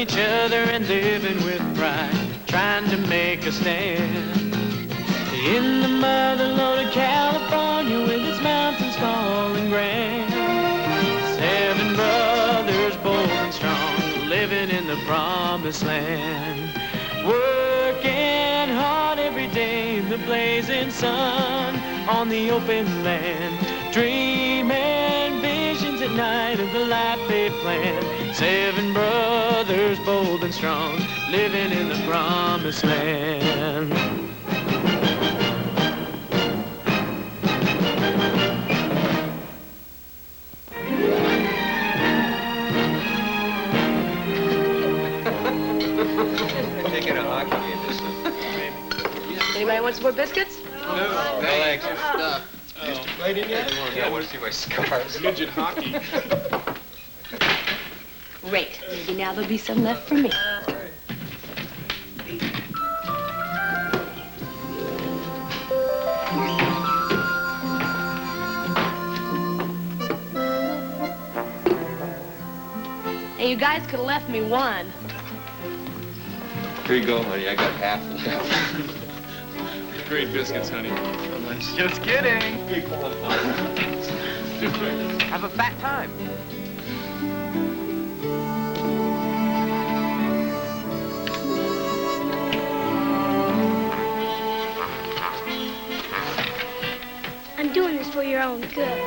each other and living with pride, trying to make a stand. In the mother-loaded California with its mountains tall and grand. 7 brothers, bold and strong, living in the promised land. Working hard every day in the blazing sun on the open land. Dreaming visions at night of the life they planned. 7 brothers, bold and strong, living in the promised land. Taking a hockey game this time. Anybody want some more biscuits? No, thanks. Stuff. Oh. Played in yet? Yeah, I want to see my scars. Midget hockey. Great. Maybe now there'll be some left for me. All right. Hey, you guys could have left me one. Here you go, honey. I got half. Great biscuits, honey. Just kidding. Have a fat time. I'm doing this for your own good.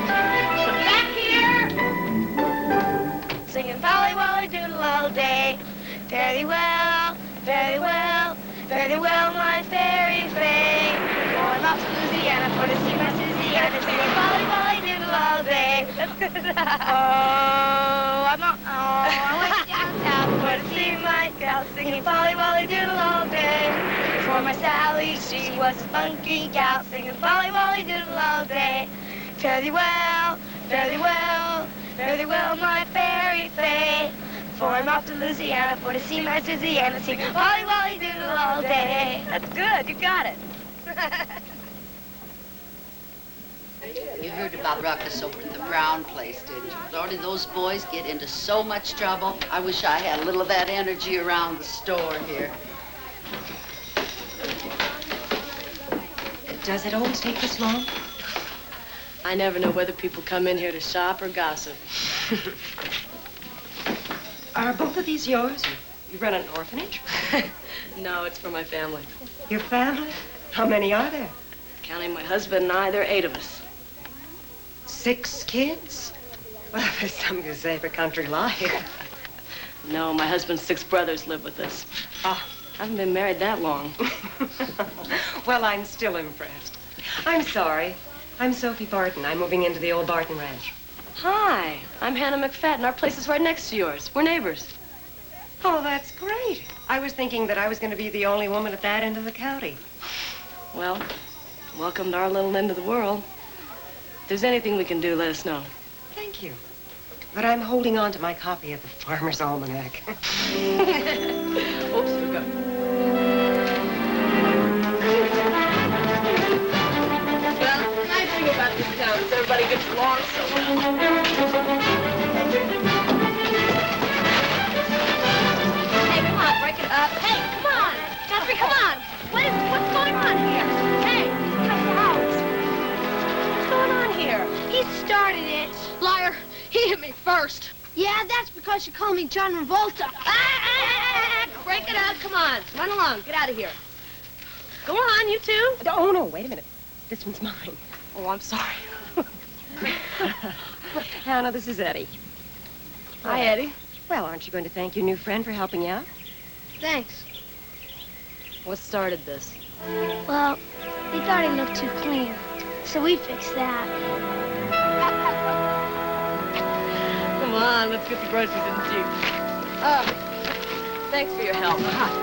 Back here! Singing Polly Wolly Doodle all day. Very well, very well, very well, my fairy fay. Going off to Louisiana for to see my Susiana. Singing Polly Wolly Doodle all day. I went downtown for to see my gal. Singing Polly Wolly Doodle all day. For my Sally, she was a funky gal. Singing Polly Wolly Doodle all day. Very well, very well, very well, my fairy fay. For I'm off to Louisiana for to see my Susiana. Sing Polly Wolly Doodle all day. That's good. You got it. You heard about ruckus over at the Brown place, didn't you? Lordy, those boys get into so much trouble. I wish I had a little of that energy around the store here. Does it always take this long? I never know whether people come in here to shop or gossip. Are both of these yours? You run an orphanage? No, it's for my family. Your family? How many are there? Counting my husband and I, there are 8 of us. 6 kids? Well, there's something to say for country life. No, my husband's 6 brothers live with us. Oh. I haven't been married that long. Well, I'm still impressed. I'm sorry. I'm Sophie Barton. I'm moving into the old Barton Ranch. Hi, I'm Hannah McFadden. Our place is right next to yours. We're neighbors. Oh, that's great. I was thinking that I was going to be the only woman at that end of the county. Well, welcome to our little end of the world. If there's anything we can do, let us know. Thank you. But I'm holding on to my copy of the Farmer's Almanac. Oops, we go. Well, the nice thing about this town is everybody gets along so well. Hey, come on, break it up. Hey, come on. Guthrie, come on. What's going on here? Hey, cut the house. What's going on here? He started it. Liar. He hit me first. Yeah, that's because you call me John Revolta. Break it up. Come on. Run along. Get out of here. Go on, you two. Oh, no, wait a minute. This one's mine. Oh, I'm sorry. Hannah, this is Eddie. Hi, Eddie. Well, aren't you going to thank your new friend for helping you out? Thanks. What started this? Well, he thought he looked too clean, so we fixed that. Come on, let's get the groceries in the Jeep. Thanks for your help.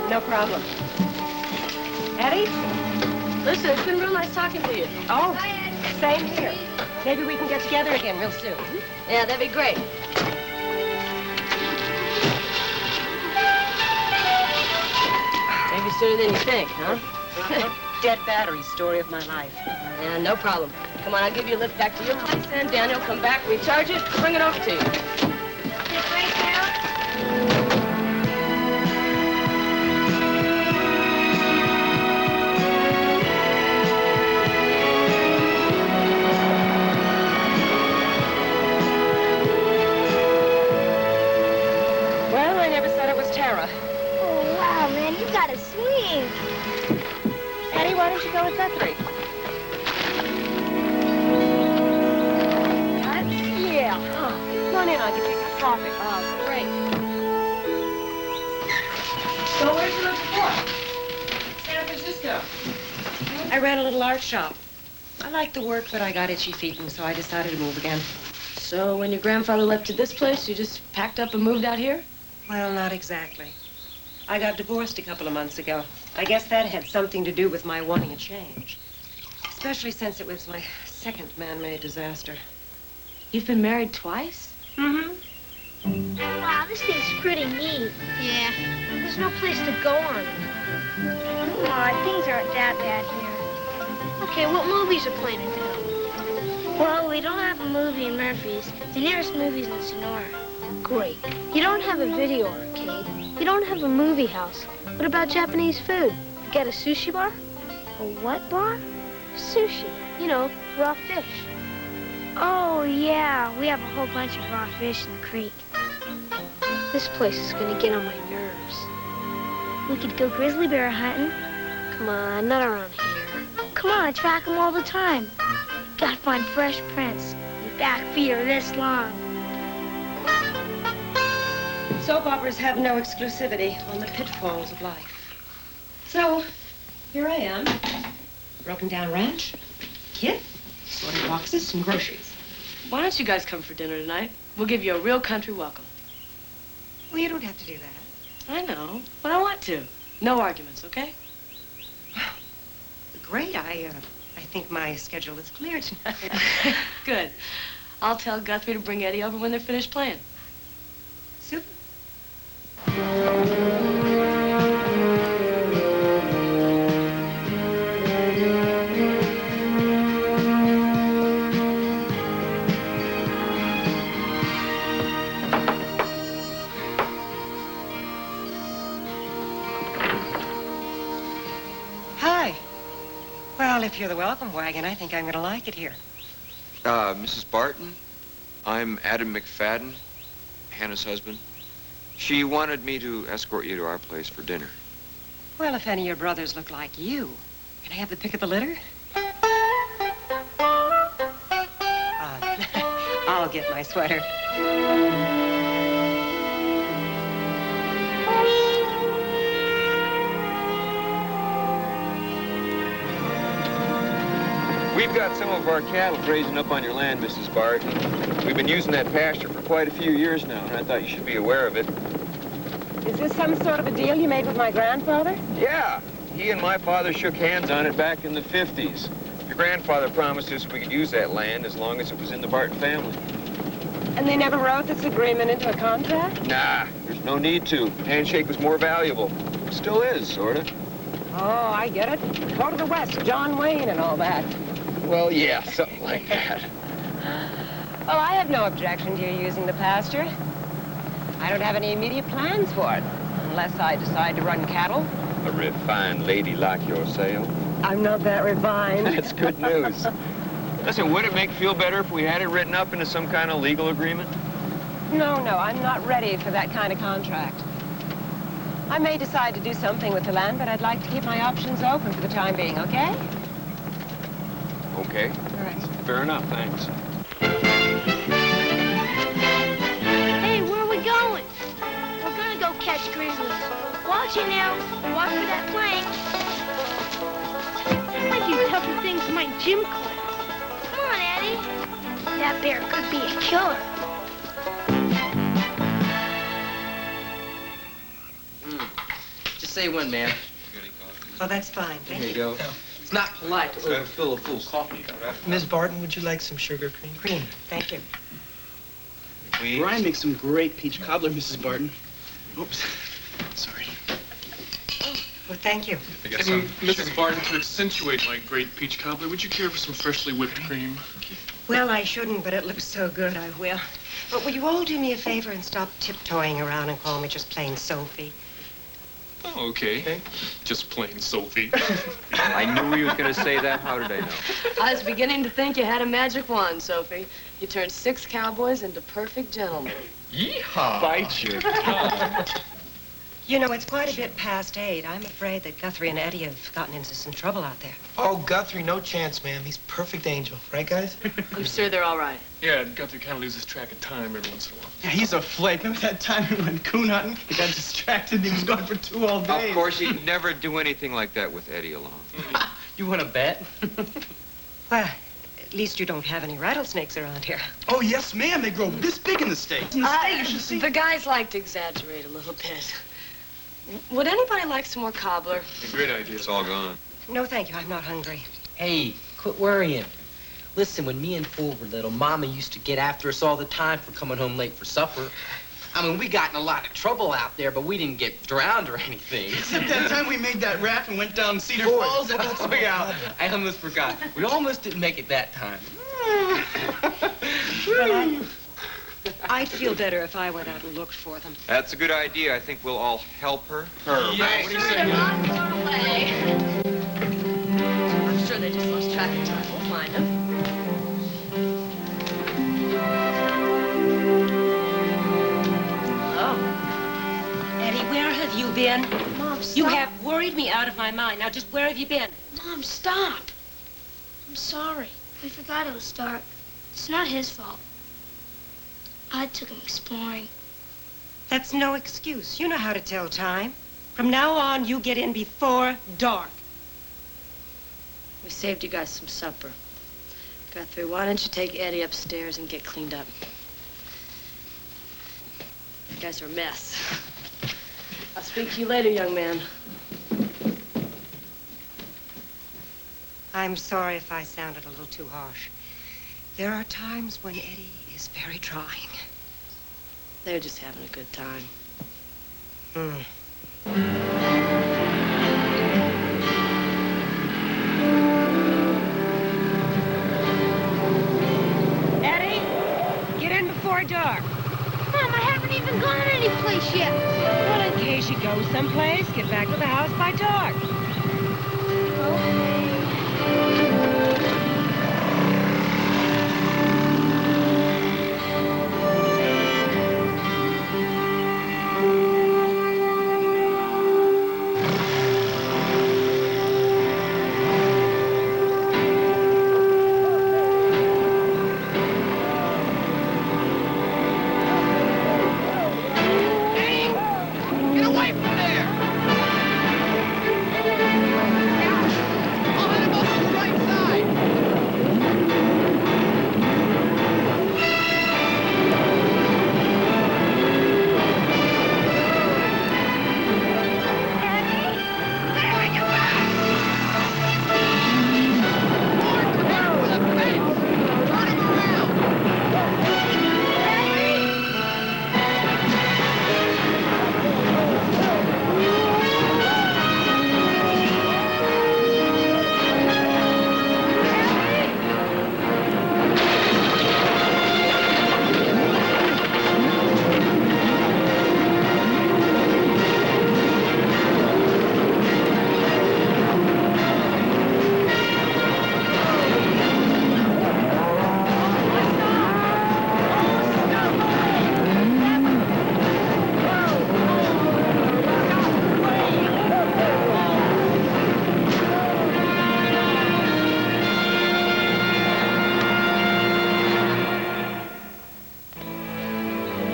No problem. Eddie? Listen, it's been real nice talking to you. Oh, same here. Maybe we can get together again real soon. Yeah, that'd be great. Maybe sooner than you think, huh? dead battery story of my life. Yeah, no problem. Come on, I'll give you a lift back to your place, and Daniel, come back, recharge it, bring it over to you. This right now? Well, I never said it was Tara. Oh, wow, man, you got a swing. Eddie, why don't you go with Guthrie? Yeah. Oh, come on in, I'll get you a cup of coffee. Oh, great. So where'd you live before? San Francisco. I ran a little art shop. I liked the work, but I got itchy feet, and so I decided to move again. So when your grandfather left you this place, you just packed up and moved out here? Well, not exactly. I got divorced a couple of months ago. I guess that had something to do with my wanting a change. Especially since it was my second man-made disaster. You've been married twice? Mm-hmm. Wow, this thing's pretty neat. Yeah, there's no place to go on. Come on, things aren't that bad here. Okay, what movies are playing in town? Well, we don't have a movie in Murphy's. The nearest movie's in Sonora. Great. You don't have a video arcade. You don't have a movie house. What about Japanese food? You got a sushi bar? A what bar? Sushi. You know, raw fish. Oh, yeah. We have a whole bunch of raw fish in the creek. This place is gonna get on my nerves. We could go grizzly bear hunting. Come on, not around here. Come on, I track them all the time. Gotta find fresh prints. Your back feet are this long. Soap operas have no exclusivity on the pitfalls of life. So, here I am. Broken down ranch, kit, sorting boxes, and groceries. Why don't you guys come for dinner tonight? We'll give you a real country welcome. Well, you don't have to do that. I know, but I want to. No arguments, okay? Great. I think my schedule is clear tonight. Good. I'll tell Guthrie to bring Eddie over when they're finished playing. Super. Hi. Well, if you're the welcome wagon, I think I'm going to like it here. Mrs. Barton, I'm Adam McFadden, Hannah's husband. She wanted me to escort you to our place for dinner. Well, if any of your brothers look like you, can I have the pick of the litter? I'll get my sweater. We've got some of our cattle grazing up on your land, Mrs. Barton. We've been using that pasture for quite a few years now, and I thought you should be aware of it. Is this some sort of a deal you made with my grandfather? Yeah, he and my father shook hands on it back in the 50s. Your grandfather promised us we could use that land as long as it was in the Barton family. And they never wrote this agreement into a contract? Nah, there's no need to. Handshake was more valuable. Still is, sort of. Oh, I get it. Go to the West, John Wayne and all that. Well, yeah, something like that. Well, I have no objection to you using the pasture. I don't have any immediate plans for it, unless I decide to run cattle. A refined lady like yourself. I'm not that refined. That's good news. Listen, would it make you feel better if we had it written up into some kind of legal agreement? No, I'm not ready for that kind of contract. I may decide to do something with the land, but I'd like to keep my options open for the time being, okay? Okay. All right. Fair enough, thanks. Hey, where are we going? We're gonna go catch grizzlies. Watch it now. Watch for that plank. I do tougher things in my gym class. Come on, Eddie. That bear could be a killer. Just say when, ma'am. Oh, that's fine. Here Thank you go. It's not polite to overfill a full coffee cup. Ms. Barton, would you like some sugar cream? Cream. Thank you. Brian makes some great peach cobbler, Mrs. Barton. Oops. Sorry. Well, thank you. Mrs. Barton, to accentuate my great peach cobbler, would you care for some freshly whipped cream? Well, I shouldn't, but it looks so good, I will. But will you all do me a favor and stop tiptoeing around and call me just plain Sophie? Oh, okay. Just plain Sophie. I knew he was going to say that. How did I know? I was beginning to think you had a magic wand, Sophie. You turned 6 cowboys into perfect gentlemen. Yeehaw! Bite your tongue. You know, it's quite a bit past 8. I'm afraid that Guthrie and Eddie have gotten into some trouble out there. Oh, Guthrie, no chance, ma'am. He's perfect angel. Right, guys? I'm sure they're all right. Yeah, Guthrie kind of loses track of time every once in a while. Yeah, he's a flake. Remember that time we went coon hunting? He got distracted and he was gone for 2 all day. Of course, he'd never do anything like that with Eddie along. You want to bet? Well, at least you don't have any rattlesnakes around here. Oh, yes, ma'am. They grow this big in the States. You should see. The guys like to exaggerate a little bit. Would anybody like some more cobbler? A great idea. It's all gone. No, thank you. I'm not hungry. Hey, quit worrying. Listen, when me and Fool were little, Mama used to get after us all the time for coming home late for supper. I mean, we got in a lot of trouble out there, but we didn't get drowned or anything. Except that time we made that raft and went down Cedar Falls. Oh, yeah. I almost forgot. We almost didn't make it that time. Well, I'd feel better if I went out and looked for them. That's a good idea. I think we'll all help her. Yes. What do you say? Not going away. I'm sure they just lost track of time. We'll find them. Oh. Eddie, where have you been? Mom, stop. You have worried me out of my mind. Now, just where have you been? Mom, stop. I'm sorry. We forgot it was dark. It's not his fault. I took him exploring. That's no excuse. You know how to tell time. From now on, you get in before dark. We saved you guys some supper. Guthrie, why don't you take Eddie upstairs and get cleaned up? You guys are a mess. I'll speak to you later, young man. I'm sorry if I sounded a little too harsh. There are times when Eddie is very trying. They're just having a good time. Eddie, get in before dark. Mom, I haven't even gone anyplace yet. Well, in case you go someplace, get back to the house by dark.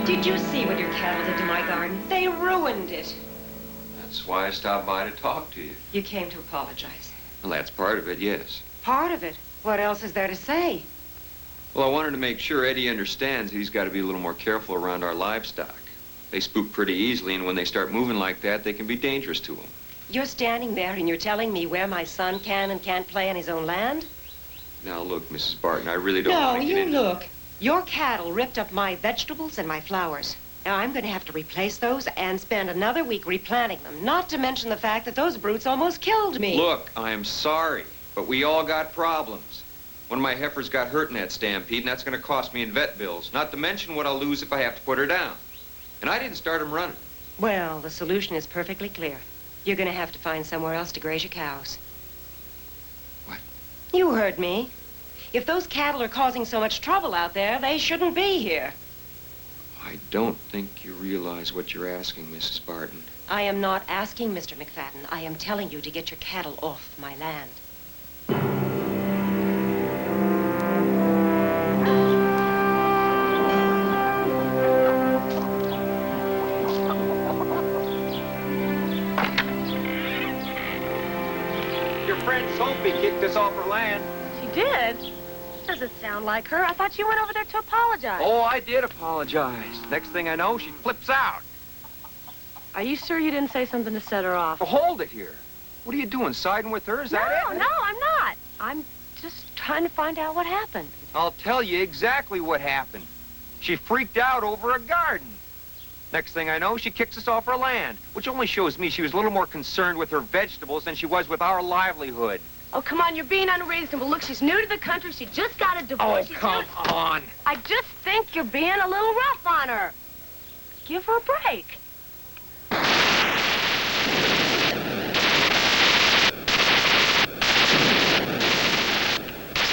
Did you see what your cattle did to my garden? They ruined it. That's why I stopped by to talk to you. You came to apologize. Well, that's part of it, yes. Part of it? What else is there to say? Well, I wanted to make sure Eddie understands he's got to be a little more careful around our livestock. They spook pretty easily, and when they start moving like that, they can be dangerous to him. You're standing there and you're telling me where my son can and can't play on his own land? Now, look, Mrs. Barton, I really don't want to get into... Look. Your cattle ripped up my vegetables and my flowers. Now, I'm going to have to replace those and spend another week replanting them, not to mention the fact that those brutes almost killed me. Look, I'm sorry, but we all got problems. One of my heifers got hurt in that stampede, and that's going to cost me in vet bills, not to mention what I'll lose if I have to put her down. And I didn't start them running. Well, the solution is perfectly clear. You're going to have to find somewhere else to graze your cows. What? You heard me. If those cattle are causing so much trouble out there, they shouldn't be here. I don't think you realize what you're asking, Mrs. Barton. I am not asking, Mr. McFadden. I am telling you to get your cattle off my land. Your friend Sophie kicked us off her land. She did? Doesn't sound like her. I thought you went over there to apologize. Oh, I did apologize. Next thing I know, she flips out. Are you sure you didn't say something to set her off? Oh, hold it here. What are you doing, siding with her? Is that it? No, I'm not. I'm just trying to find out what happened. I'll tell you exactly what happened. She freaked out over a garden. Next thing I know, she kicks us off her land, which only shows me she was a little more concerned with her vegetables than she was with our livelihood. Oh, come on, you're being unreasonable. Look, she's new to the country. She just got a divorce. Oh, come on. I just think you're being a little rough on her. Give her a break.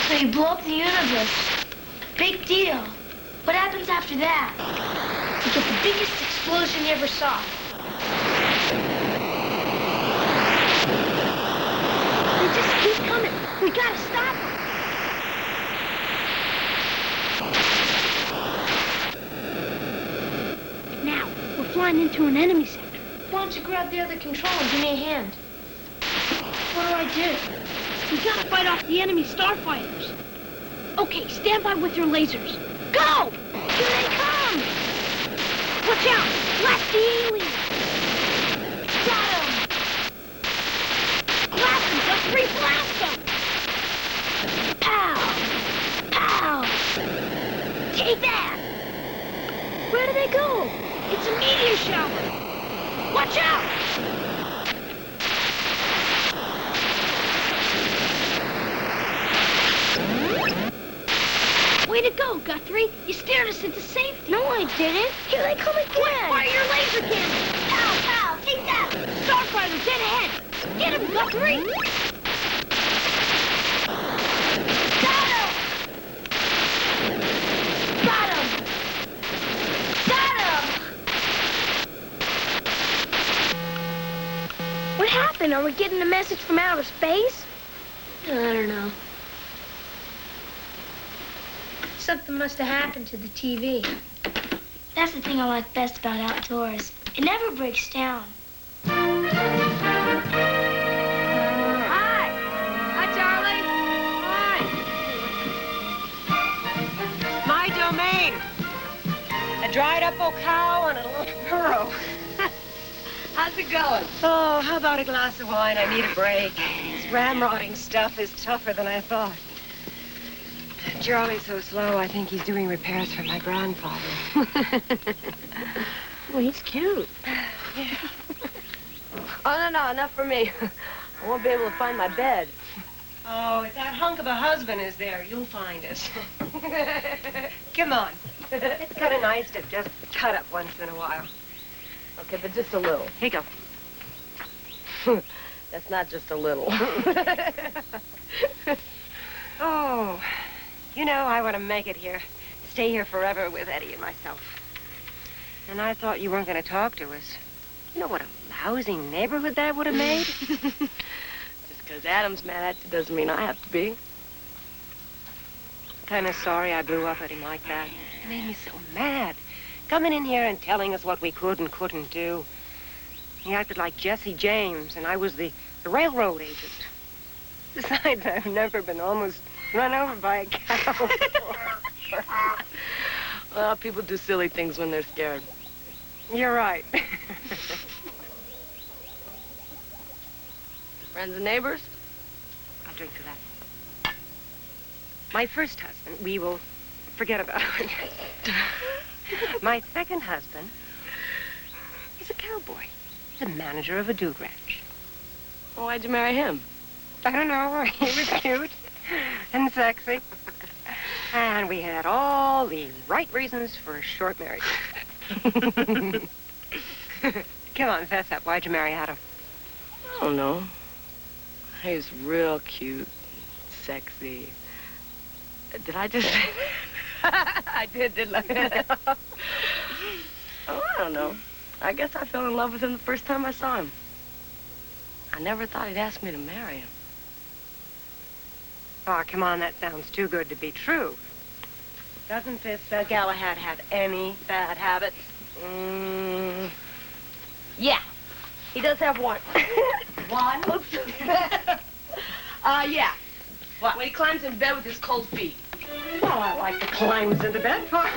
So you blow up the universe. Big deal. What happens after that? You get the biggest explosion you ever saw. They just keep coming. We gotta stop them. Now, we're flying into an enemy sector. Why don't you grab the other control and give me a hand? What do I do? We gotta fight off the enemy starfighters. Okay, stand by with your lasers. Go! Here they come! Watch out! Blast the alien! Got him! Blast him! Just re-blast him! Pow! Pow! Take that! Where do they go? It's a meteor shower! Watch out! Way to go, Guthrie. You steered us into safety. No, I didn't. Here they come again. Fire your laser cannon. Pow, pow. Take that. Starfighter dead ahead. Get him, Guthrie. Got him. Got him. Got him. What happened? Are we getting a message from outer space? I don't know. Something must have happened to the TV. That's the thing I like best about outdoors. It never breaks down. Hi! Hi, Charlie! Hi! My domain. A dried-up old cow and a little burro. How's it going? Oh, how about a glass of wine? I need a break. This ramrodding stuff is tougher than I thought. Charlie's so slow, I think he's doing repairs for my grandfather. Well, he's cute. Yeah. Oh, no, enough for me. I won't be able to find my bed. Oh, if that hunk of a husband is there, you'll find us. Come on. It's kind of nice to just cut up once in a while. Okay, but just a little. Here you go. That's not just a little. Oh, you know, I want to make it here. Stay here forever with Eddie and myself. And I thought you weren't going to talk to us. You know what a lousy neighborhood that would have made? Just because Adam's mad at you doesn't mean I have to be. Kind of sorry I blew up at him like that. It made me so mad. Coming in here and telling us what we could and couldn't do. He acted like Jesse James, and I was the railroad agent. Besides, I've never been almost run over by a cow. Well, people do silly things when they're scared. You're right. Friends and neighbors? I'll drink to that. My first husband, we will forget about it. My second husband is a cowboy. He's a manager of a dude ranch. Well, why'd you marry him? I don't know. He was cute and sexy. And we had all the right reasons for a short marriage. Come on, fess up. Why'd you marry Adam? I don't know. He's real cute, sexy. Did I just... I did, didn't I? Oh, I don't know. I guess I fell in love with him the first time I saw him. I never thought he'd ask me to marry him. Oh, come on, that sounds too good to be true. Doesn't this Galahad have any bad habits? Yeah, he does have one. One? Yeah. What? When he climbs in bed with his cold feet. Well, I like the climbs into bed part.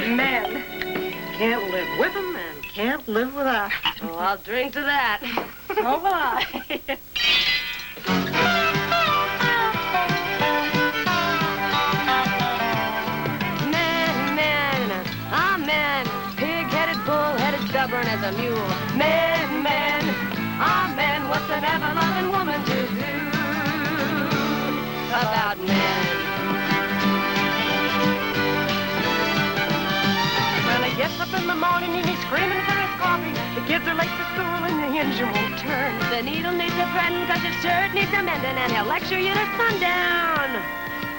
Men can't live with them and can't live without. Well, I'll drink to that. So will I. Man, pig-headed, bull-headed, stubborn as a mule. Man, man, what's an ever-loving woman to do about men? Well, he gets up in the morning and he's screaming for his coffee. The kids are late for school and the engine won't turn. The needle needs a threading because his shirt needs a mending, and he'll lecture you to sundown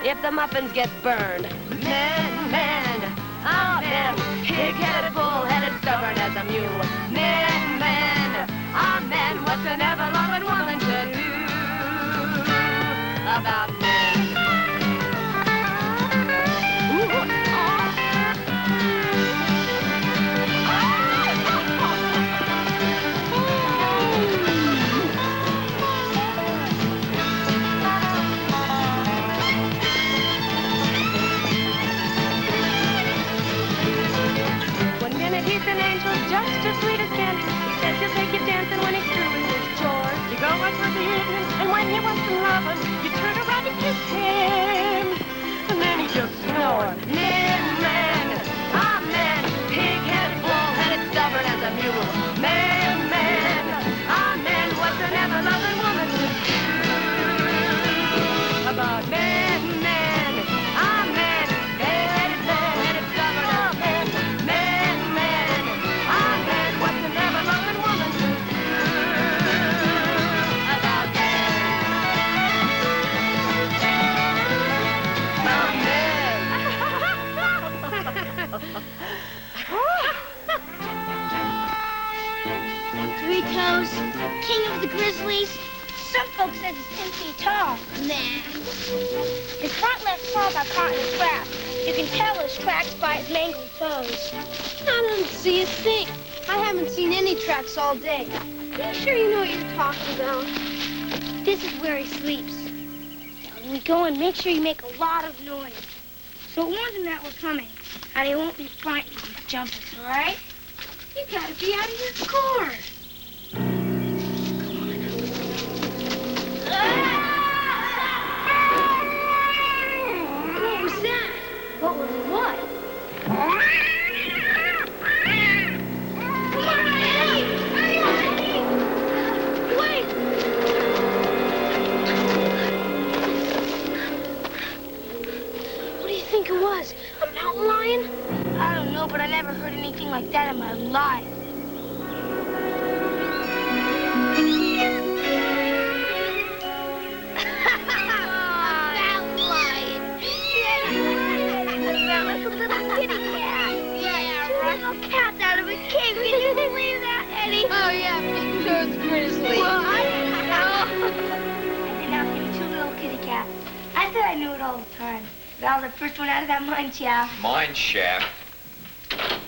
if the muffins get burned. Man, oh man, pig-headed, bull-headed, stubborn as a mule. Man, oh man, what's an ever-loving woman to do about men? He's an angel, just as sweet as can. He says he'll take you dancing when he's through with his chores. You go out for the evening, and when you want some loving, you turn around and kiss him, and then he just snores. Man, ah man, pig-headed, bull-headed, stubborn as a mule. Man, ah man, what's an ever-loving woman to do about men, ah man, pig-headed, bull-headed, stubborn as a mule. Three Toes, king of the grizzlies. Some folks says he's 10 feet tall. Nah. His front legs paw got caught in a trap. You can tell his tracks by his mangled toes. I don't see a thing. I haven't seen any tracks all day. Are you sure you know what you're talking about? This is where he sleeps. When we go in, make sure you make a lot of noise. So it warns him that we're coming, and he won't be frightened when he jumps us, all right? You gotta be out of your cord. What was that? What was what? Come on, Eddie! Wait! What do you think it was? A mountain lion? I don't know, but I never heard anything like that in my life. Cats out of a cave. Can you believe that, Eddie? Oh, yeah, sure it's grizzly. Well, I didn't know. I did not see two little kitty cats. I thought I knew it all the time. But I was the first one out of that mine shaft. Mine shaft?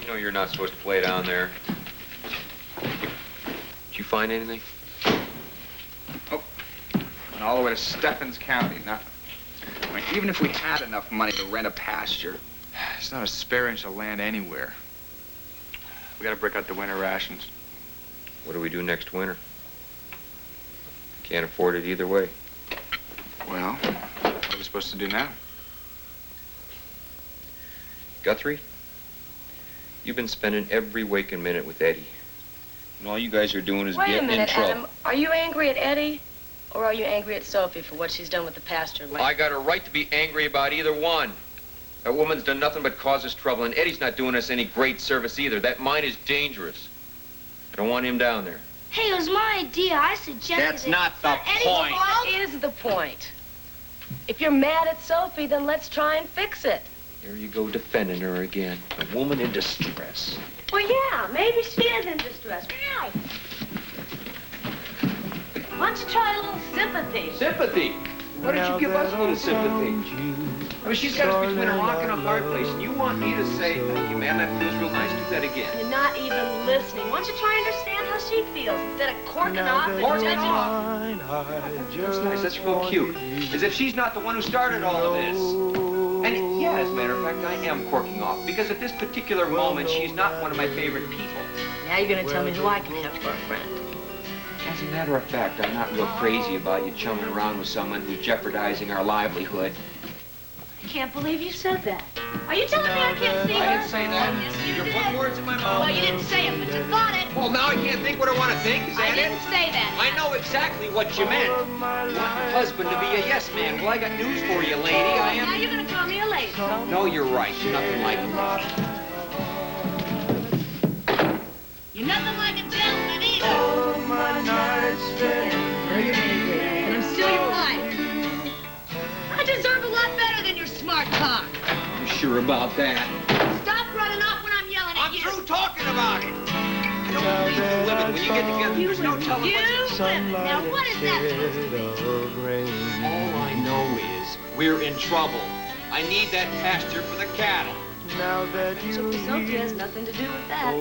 You know you're not supposed to play down there. Did you find anything? Oh, went all the way to Stephens County, nothing. I mean, even if we had enough money to rent a pasture, there's not a spare inch of land anywhere. We gotta break out the winter rations. What do we do next winter? Can't afford it either way. Well, what are we supposed to do now? Guthrie, you've been spending every waking minute with Eddie. And all you guys are doing is Wait a getting minute, in trouble. Adam. Are you angry at Eddie? Or are you angry at Sophie for what she's done with the pastor? I got a right to be angry about either one. That woman's done nothing but cause us trouble, and Eddie's not doing us any great service either. That mine is dangerous. I don't want him down there. Hey, it was my idea. I suggested That's it. not the point. What is the point? If you're mad at Sophie, then let's try and fix it. There you go defending her again. A woman in distress. Well, yeah, maybe she is in distress. Right. Why don't you try a little sympathy? Sympathy? Why don't you give us a little sympathy? I mean, she's got us between a rock and a hard place, and you want me to say, thank you, ma'am, that feels real nice. Do that again. You're not even listening. Why don't you try and understand how she feels instead of corking off and Corking judging? That's nice. That's real cute. As if she's not the one who started all of this. And yeah, as a matter of fact, I am corking off. Because at this particular moment, she's not one of my favorite people. Now you're going to tell me who I can have for a friend. As a matter of fact, I'm not real crazy about you chumming around with someone who's jeopardizing our livelihood. I can't believe you said that. Are you telling me I can't see her? I didn't say that. Oh, yes, you You're did. putting words in my mouth. Well, you didn't say it, but you thought it. Well, now I can't think what I want to think. Is that I didn't say that. I know exactly what you meant. You want your husband to be a yes man. Well, I got news for you, lady. I am... Now you're going to call me a lady. No, you're right. You're nothing like him. You're nothing like a gentleman either. And I'm still your wife. I deserve a lot better than your smart talk. You sure about that? Stop running off when I'm yelling at you. I'm through talking about it. You don't believe in living. When you get together, there's no telling what's... You live. Now what is that supposed to mean? All I know is we're in trouble. I need that pasture for the cattle. Sophie has nothing to do with that.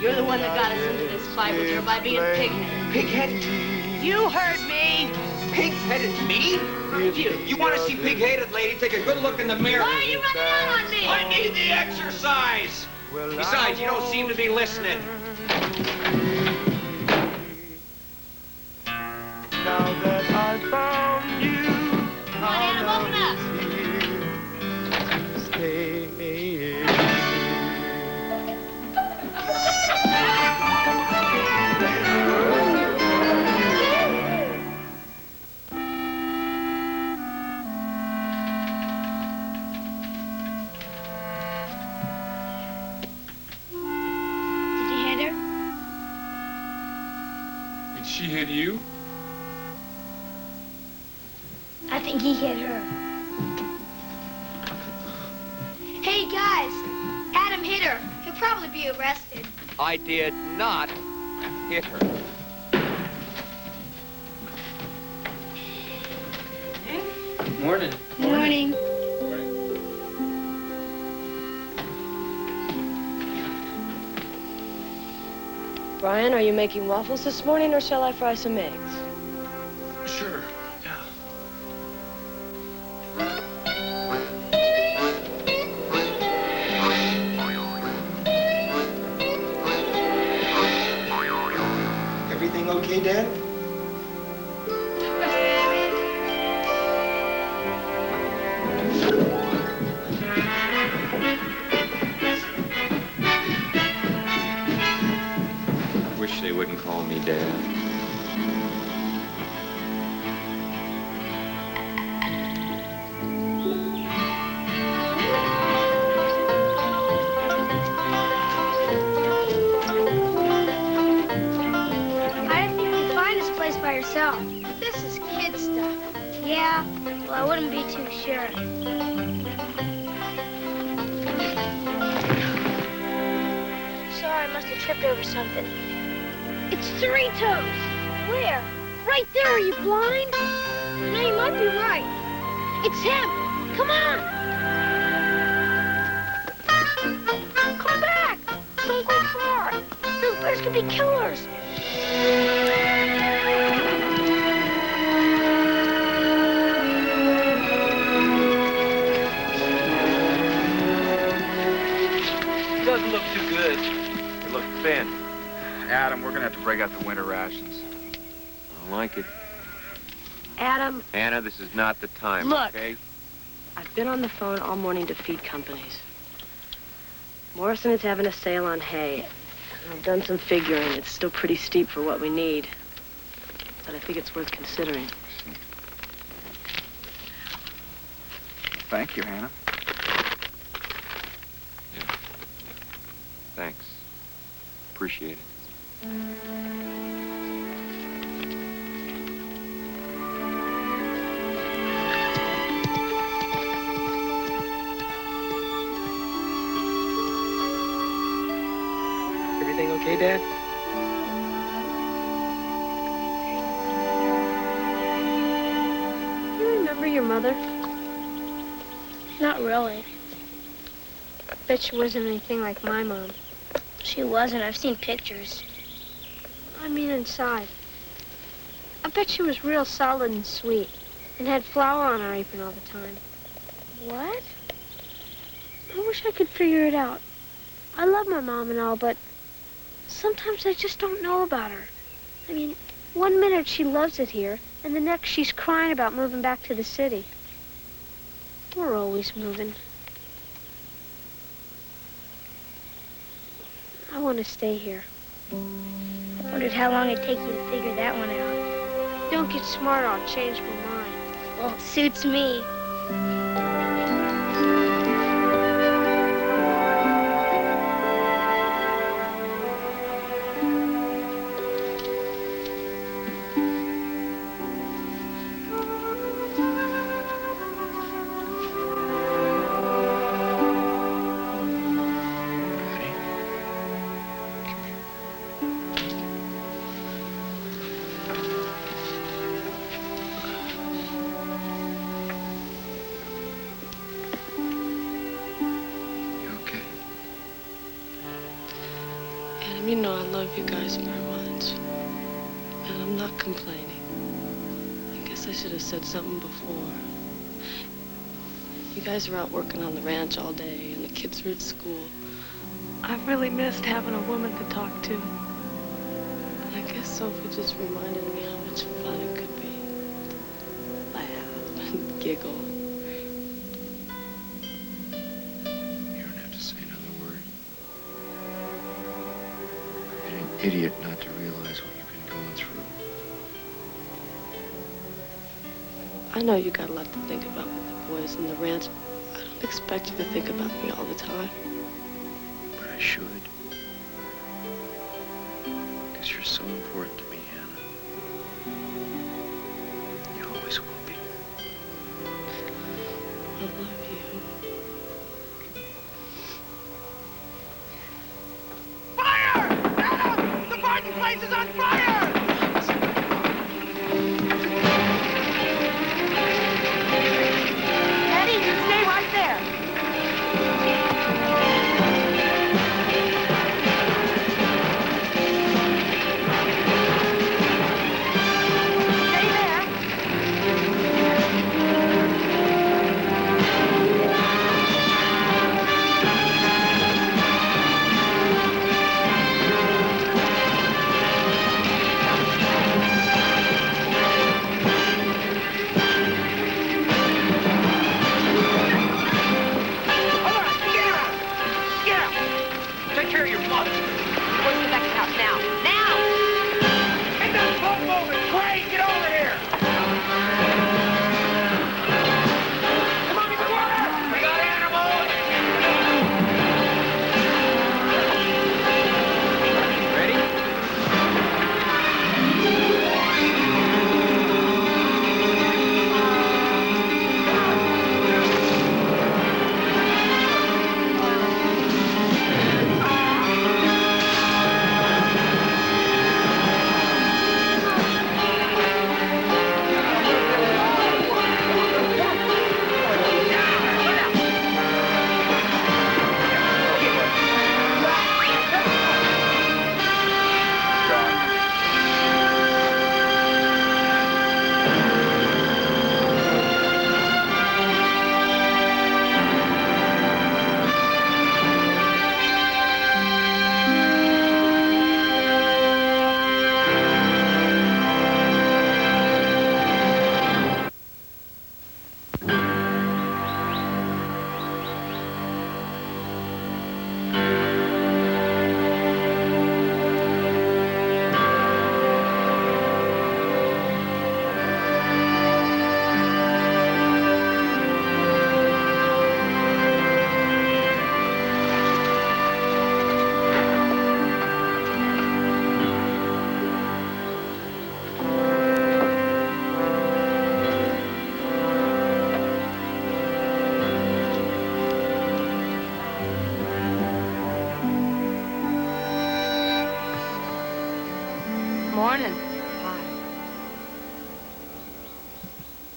You're the one that got us into this fight with her by being pig-headed. Pig-headed? You heard me. Pig-headed me? You want to see pig-headed, lady? Take a good look in the mirror. Why are you running out on me? I need the exercise. Besides, you don't seem to be listening. Now that I found you, Come on, Adam, open up. stay. Did you hit her? Did she hit you? I think he hit her. Hey, guys. Adam hit her. He'll probably be arrested. I did not hit her. Morning. Morning. Brian, are you making waffles this morning, or shall I fry some eggs? Sure. Yeah. Everything okay, Dad? Wish they wouldn't call me Dad. I didn't think you'd find this place by yourself. This is kid stuff. Yeah? Well, I wouldn't be too sure. Sorry, I must have tripped over something. It's Cerritos. Where? Right there. Are you blind? No, you might be right. It's him. Come on. Come back. Don't go far. Those bears could be killers. Doesn't look too good. You look thin. Adam, we're gonna have to break out the winter rations. I don't like it. Adam, Anna, this is not the time, Look. okay? I've been on the phone all morning to feed companies. Morrison is having a sale on hay. I've done some figuring. It's still pretty steep for what we need. But I think it's worth considering. Thank you, Hannah. Yeah. Thanks. Appreciate it. Everything okay, Dad? You remember your mother? Not really. I bet she wasn't anything like my mom. She wasn't. I've seen pictures. I mean inside. I bet she was real solid and sweet and had flour on her apron all the time. What? I wish I could figure it out. I love my mom and all, but sometimes I just don't know about her. I mean, one minute she loves it here, and the next she's crying about moving back to the city. We're always moving. I want to stay here. Wondered how long it'd take you to figure that one out. Don't get smart, I'll change my mind. Well, it suits me. You know I love you guys very much. And I'm not complaining. I guess I should have said something before. You guys are out working on the ranch all day, and the kids are at school. I've really missed having a woman to talk to. And I guess Sophie just reminded me how much fun it could be. Laugh and giggle. Idiot not to realize what you've been going through. I know you got a lot to think about with the boys and the ranch. I don't expect you to think about me all the time. But I should. Because you're so important to me, Hannah. You always will be. I love you. The place is on fire! Eddie, you stay right there. Stay there.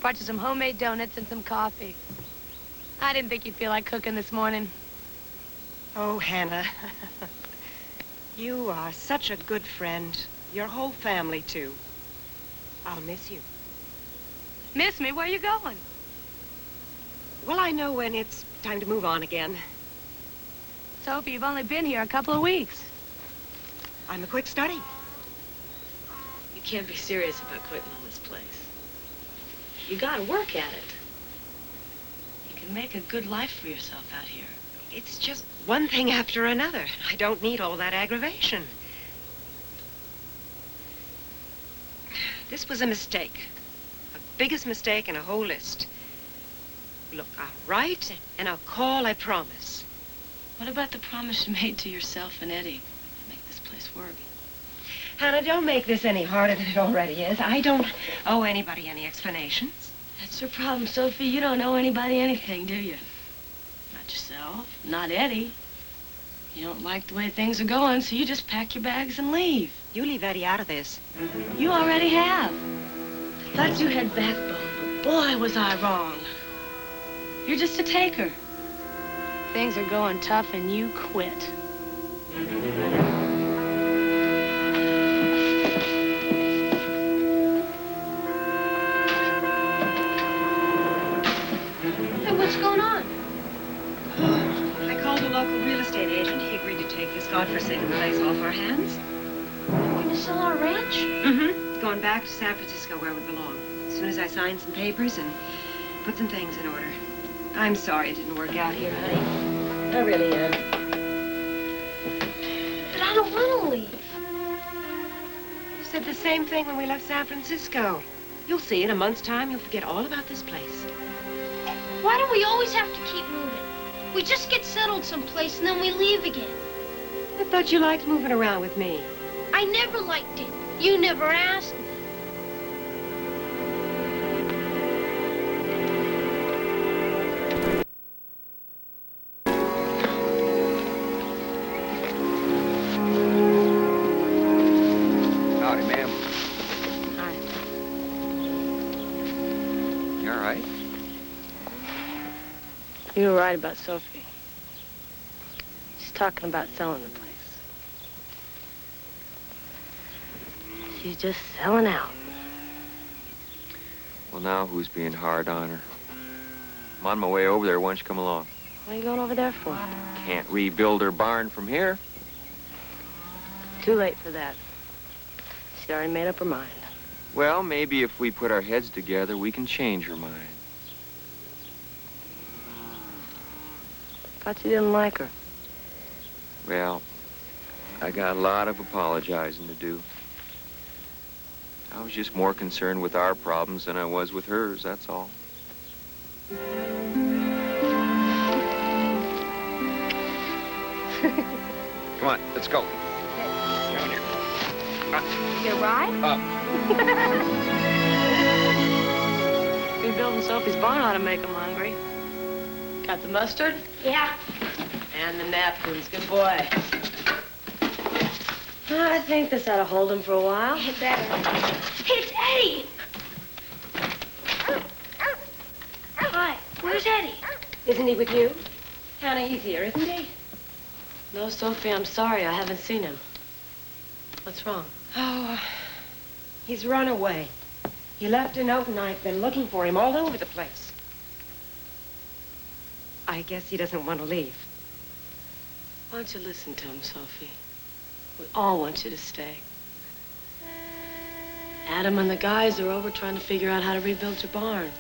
brought you some homemade donuts and some coffee. I didn't think you'd feel like cooking this morning. Oh, Hannah. You are such a good friend. Your whole family, too. I'll miss you. Miss me? Where are you going? Well, I know when it's time to move on again. Sophie, you've only been here a couple of weeks. I'm a quick study. You can't be serious about quitting on this place. You gotta work at it. You can make a good life for yourself out here. It's just one thing after another. I don't need all that aggravation. This was a mistake. The biggest mistake in a whole list. Look, I'll write and I'll call, I promise. What about the promise you made to yourself and Eddie to make this place work? Hannah, don't make this any harder than it already is. I don't owe anybody any explanations. That's your problem, Sophie. You don't owe anybody anything, do you? Not yourself, not Eddie. You don't like the way things are going, so you just pack your bags and leave. You leave Eddie out of this. You already have. I thought you had backbone, but boy, was I wrong. You're just a taker. Things are going tough and you quit. Hey, what's going on? I called a local real estate agent. He agreed to take this godforsaken place off our hands. We're gonna sell our ranch? Mm-hmm. Going back to San Francisco where we belong. As soon as I sign some papers and put some things in order. I'm sorry it didn't work out here, honey. I really am. But I don't want to leave. You said the same thing when we left San Francisco. You'll see, in a month's time, you'll forget all about this place. Why do we always have to keep moving? We just get settled someplace and then we leave again. I thought you liked moving around with me. I never liked it. You never asked me. Howdy, ma'am. Hi. You all right? You were right about Sophie. She's talking about selling the place. She's just selling out. Well, now who's being hard on her? I'm on my way over there. Why don't you come along? What are you going over there for? Can't rebuild her barn from here. Too late for that. She's already made up her mind. Well, maybe if we put our heads together, we can change her mind. Thought you didn't like her. Well, I got a lot of apologizing to do. I was just more concerned with our problems than I was with hers, that's all. Come on, let's go. Down here. Get a ride? Up. Rebuilding Sophie's barn ought to make them hungry. Got the mustard? Yeah. And the napkins. Good boy. I think this ought to hold him for a while. It better. Hey, it's Eddie! Hi, where's Eddie? Isn't he with you? Hannah, he's here, isn't he? No, Sophie, I'm sorry. I haven't seen him. What's wrong? Oh, he's run away. He left a note and I've been looking for him all over the place. I guess he doesn't want to leave. Why don't you listen to him, Sophie? We all want you to stay. Adam and the guys are over trying to figure out how to rebuild your barn.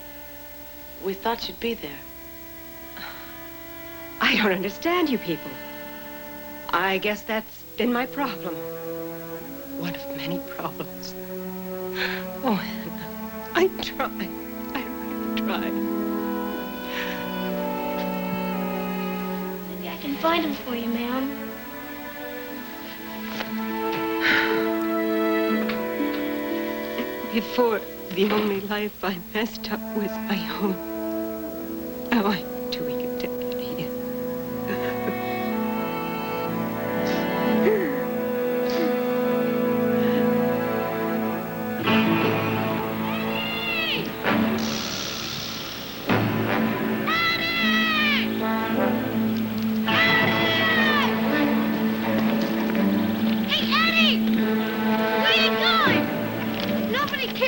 We thought you'd be there. I don't understand you people. I guess that's been my problem. One of many problems. Oh, Hannah, I tried. I really tried. Maybe I can find him for you, ma'am. Before, the only life I messed up was my own. Now I'm too weak to take it here.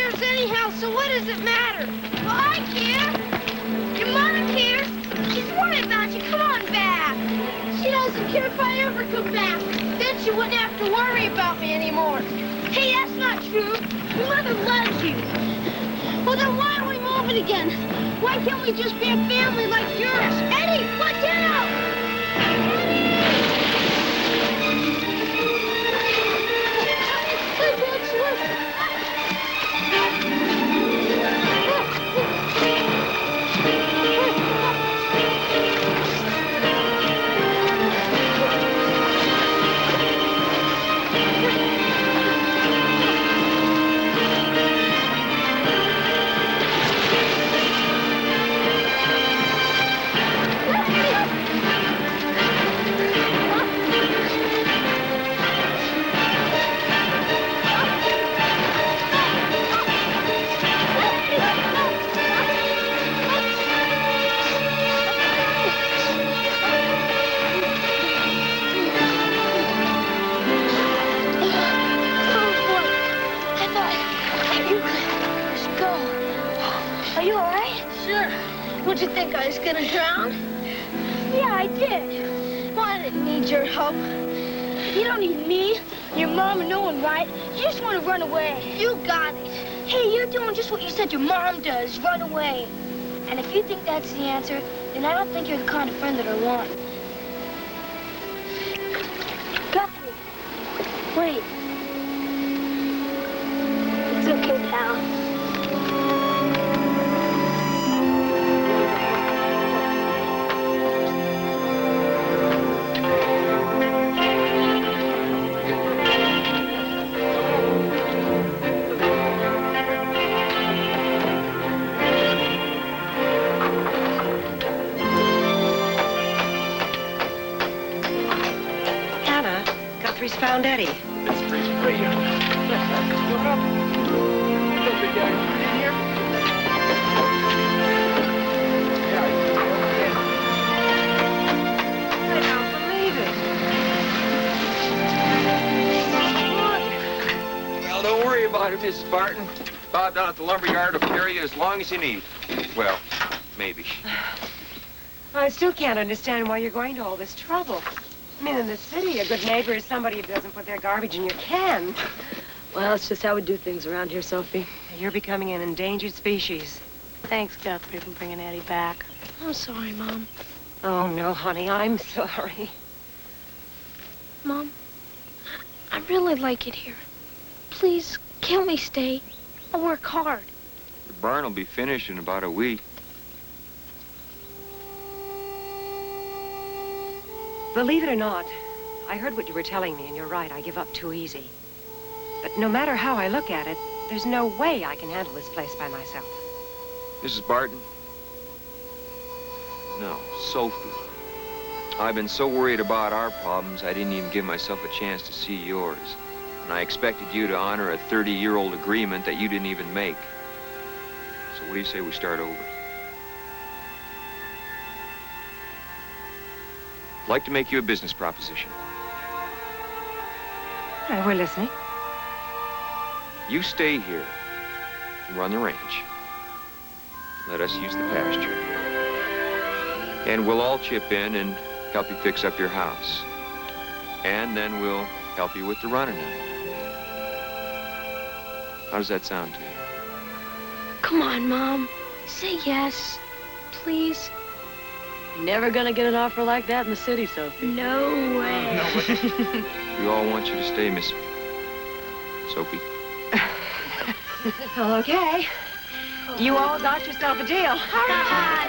cares anyhow, so what does it matter? Well, I care. Your mother cares. She's worried about you. Come on back. She doesn't care if I ever come back. Then she wouldn't have to worry about me anymore. Hey, that's not true. Your mother loves you. Well, then why are we moving again? Why can't we just be a family like yours? Eddie, watch out! Did you think I was gonna drown? Yeah, I did. Well, I didn't need your help. You don't need me, your mom, and no one, right? You just want to run away. You got it. Hey, you're doing just what you said your mom does, run away. And if you think that's the answer, then I don't think you're the kind of friend that I want. Guthrie, wait. It's okay, pal. Found Eddie. It's free. What up? No big guy. In here? I don't believe it. Well, don't worry about it, Mrs. Barton. Bob down at the lumberyard will carry you as long as you need. Well, maybe. I still can't understand why you're going to all this trouble. I mean, in the city, a good neighbor is somebody who doesn't put their garbage in your can. Well, it's just how we do things around here, Sophie. You're becoming an endangered species. Thanks, Guthrie, for bringing Eddie back. I'm sorry, Mom. Oh, no, honey, I'm sorry. Mom, I really like it here. Please, can't we stay? I'll work hard. The barn will be finished in about a week. Believe it or not, I heard what you were telling me, and you're right. I give up too easy. But no matter how I look at it, there's no way I can handle this place by myself. Mrs. Barton? No, Sophie. I've been so worried about our problems, I didn't even give myself a chance to see yours. And I expected you to honor a 30-year-old agreement that you didn't even make. So what do you say we start over? I'd like to make you a business proposition. All right, we're listening. You stay here and run the ranch. Let us use the pasture. And we'll all chip in and help you fix up your house. And then we'll help you with the running of it. How does that sound to you? Come on, Mom. Say yes, please. You're never gonna get an offer like that in the city, Sophie. No way. We all want you to stay, Miss Sophie. Well, okay. You all got yourself a deal. Hurrah,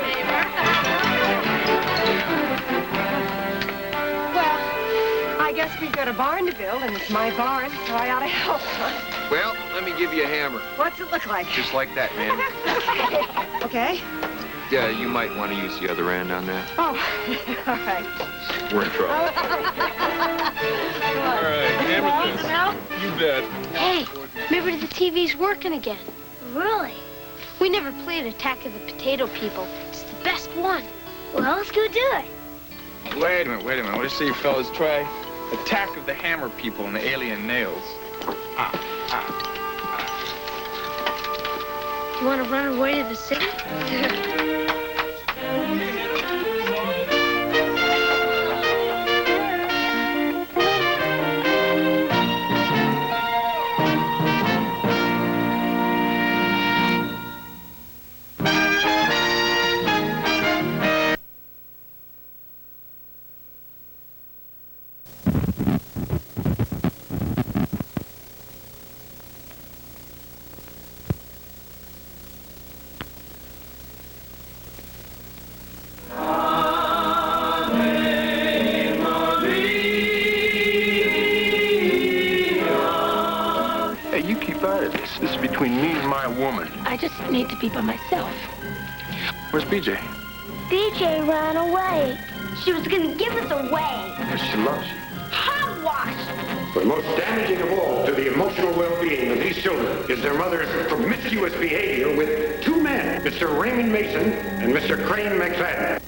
Well, I guess we've got a barn to build, and it's my barn, so I ought to help. Well, let me give you a hammer. What's it look like? Just like that, man. Okay. Yeah, you might want to use the other end on that. Oh, all right. We're in trouble. All right, hammer this. Now? You bet. Hey, remember the TV's working again. Really? We never played Attack of the Potato People. It's the best one. Well, let's go do it. Wait a minute. What do you say you fellas try? Attack of the Hammer People and the Alien Nails. You want to run away to the city? Hey, you keep out of this. This is between me and my woman. I just need to be by myself. Where's BJ? BJ ran away. She was gonna give us away. Because she loves you. Hogwash! But most damaging of all to the emotional well-being of these children is their mother's promiscuous behavior with two men, Mr. Raymond Mason and Mr. Crane McFadden.